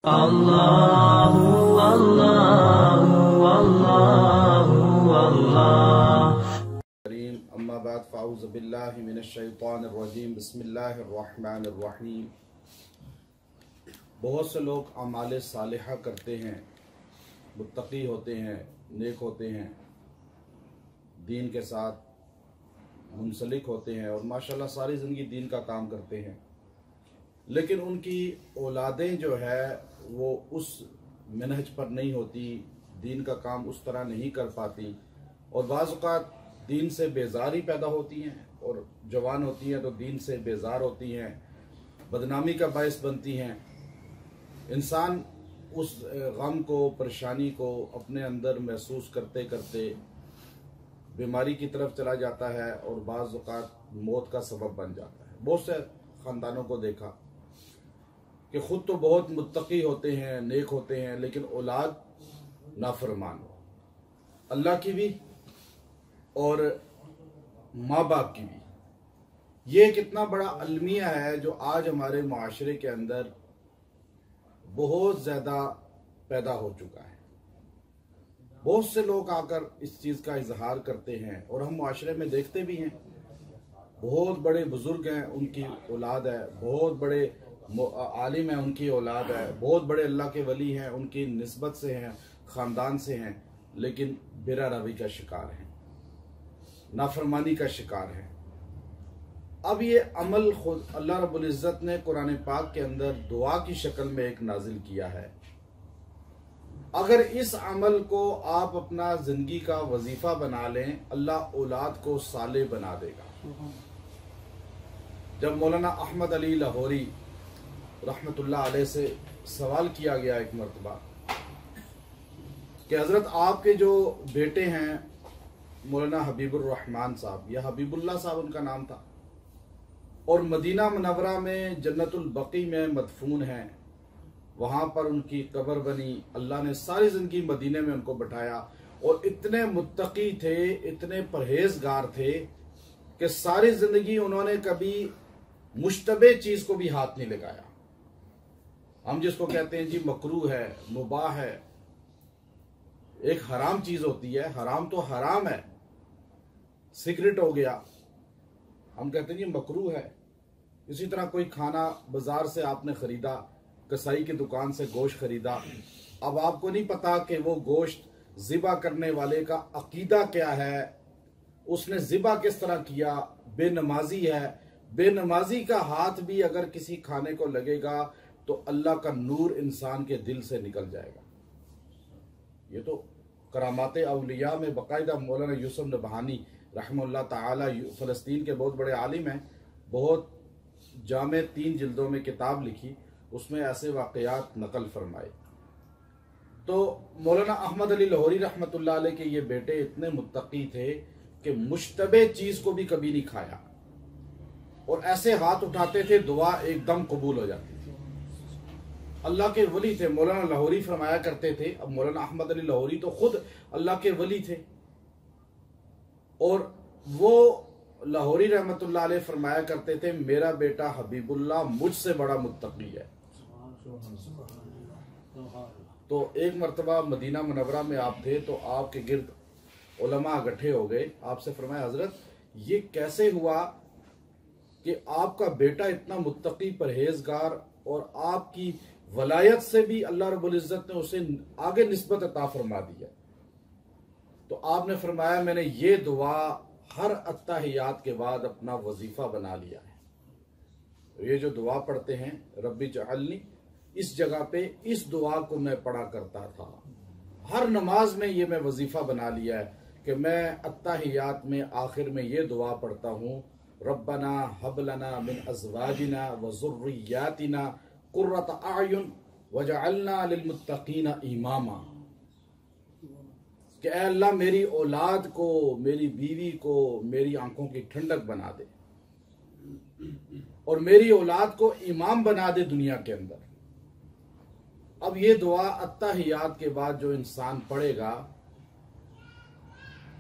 اللہ اللہ اللہ اللہ کریم اما بعد فاعوذ باللہ من الشیطان الرجیم بسم اللہ الرحمن الرحیم۔ بہت سے لوگ اعمال صالحہ کرتے ہیں، متقی ہوتے ہیں، نیک ہوتے ہیں، دین کے ساتھ منسلک ہوتے ہیں اور ماشاءاللہ ساری زندگی دین کا کام کرتے ہیں، لیکن ان کی اولادیں جو ہے وہ اس منہج پر نہیں ہوتی، دین کا کام اس طرح نہیں کر پاتی، اور بعض اوقات دین سے بیزاری پیدا ہوتی ہیں اور جوان ہوتی ہیں تو دین سے بیزار ہوتی ہیں، بدنامی کا باعث بنتی ہیں۔ انسان اس غم کو، پریشانی کو اپنے اندر محسوس کرتے کرتے بیماری کی طرف چلا جاتا ہے اور بعض اوقات موت کا سبب بن جاتا ہے۔ بہت سے خاندانوں کو دیکھا کہ خود تو بہت متقی ہوتے ہیں، نیک ہوتے ہیں، لیکن اولاد نافرمان ہو، اللہ کی بھی اور ماں باپ کی بھی۔ یہ کتنا بڑا المیہ ہے جو آج ہمارے معاشرے کے اندر بہت زیادہ پیدا ہو چکا ہے۔ بہت سے لوگ آ کر اس چیز کا اظہار کرتے ہیں اور ہم معاشرے میں دیکھتے بھی ہیں، بہت بڑے بزرگ ہیں ان کی اولاد ہے، بہت بڑے عالم ہیں ان کی اولاد ہے، بہت بڑے اللہ کے ولی ہیں ان کی نسبت سے ہیں، خاندان سے ہیں، لیکن برا روی کا شکار ہیں، نافرمانی کا شکار ہیں۔ اب یہ عمل خود اللہ رب العزت نے قرآن پاک کے اندر دعا کی شکل میں ایک نازل کیا ہے۔ اگر اس عمل کو آپ اپنا زندگی کا وظیفہ بنا لیں، اللہ اولاد کو صالح بنا دے گا۔ جب مولانا احمد علی لاہوری رحمت اللہ علیہ سے سوال کیا گیا ایک مرتبہ کہ حضرت آپ کے جو بیٹے ہیں مولانا حبیب الرحمن صاحب، یا حبیب اللہ صاحب ان کا نام تھا، اور مدینہ منورہ میں جنت البقیع میں مدفون ہیں، وہاں پر ان کی قبر بنی، اللہ نے ساری زندگی مدینے میں ان کو بٹھایا، اور اتنے متقی تھے، اتنے پرہیزگار تھے کہ ساری زندگی انہوں نے کبھی مشتبہ چیز کو بھی ہاتھ نہیں لگایا۔ ہم جس کو کہتے ہیں جی مکروہ ہے، مباح ہے، ایک حرام چیز ہوتی ہے، حرام تو حرام ہے، سگریٹ ہو گیا، ہم کہتے ہیں جی مکروہ ہے۔ اسی طرح کوئی کھانا بازار سے آپ نے خریدا، کسائی کی دکان سے گوشت خریدا، اب آپ کو نہیں پتا کہ وہ گوشت ذبح کرنے والے کا عقیدہ کیا ہے، اس نے ذبح کس طرح کیا، بے نمازی ہے، بے نمازی کا ہاتھ بھی اگر کسی کھانے کو لگے گا تو اللہ کا نور انسان کے دل سے نکل جائے گا۔ یہ تو کرامات اولیاء میں باقاعدہ مولانا یوسف نبہانی رحمہ اللہ تعالی فلسطین کے بہت بڑے عالم ہیں، بہت جامع 3 جلدوں میں کتاب لکھی، اس میں ایسے واقعات نقل فرمائے۔ تو مولانا احمد علی لاہوری رحمت اللہ علیہ کے یہ بیٹے اتنے متقی تھے کہ مشتبہ چیز کو بھی کبھی نہیں کھایا، اور ایسے ہاتھ اٹھاتے تھے دعا ایک دم قبول ہو جاتی تھی۔ اللہ کے ولی تھے، مولانا لاہوری فرمایا کرتے تھے، اب مولانا احمد علی لاہوری تو خود اللہ کے ولی تھے، اور وہ لاہوری رحمت اللہ علیہ فرمایا کرتے تھے میرا بیٹا حبیب اللہ مجھ سے بڑا متقی ہے۔ تو ایک مرتبہ مدینہ منورہ میں آپ تھے تو آپ کے گرد علماء اکٹھے ہو گئے، آپ سے فرمایا حضرت یہ کیسے ہوا کہ آپ کا بیٹا اتنا متقی پرہیزگار اور آپ کی ولایت سے بھی اللہ رب العزت نے اسے آگے نسبت عطا فرما دی ہے؟ تو آپ نے فرمایا میں نے یہ دعا ہر اتحیات کے بعد اپنا وظیفہ بنا لیا ہے۔ یہ جو دعا پڑھتے ہیں رب اجعلنی، اس جگہ پہ اس دعا کو میں پڑھا کرتا تھا، ہر نماز میں یہ میں وظیفہ بنا لیا ہے کہ میں اتحیات میں آخر میں یہ دعا پڑھتا ہوں ربنا ہب لنا من ازواجنا وذریاتنا قرۃ اعین وجعلنا للمتقین اماما، کہ اے اللہ میری اولاد کو، میری بیوی کو میری آنکھوں کی ٹھنڈک بنا دے، اور میری اولاد کو امام بنا دے دنیا کے اندر۔ اب یہ دعا اتحیات کے بعد جو انسان پڑھے گا،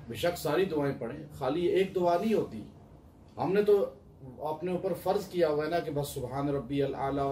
بے شک ساری دعائیں پڑھیں، خالی ایک دعا نہیں ہوتی۔ ہم نے تو اپنے اوپر فرض کیا ہوا ہے نا کہ بس سبحان ربی الاعلیٰ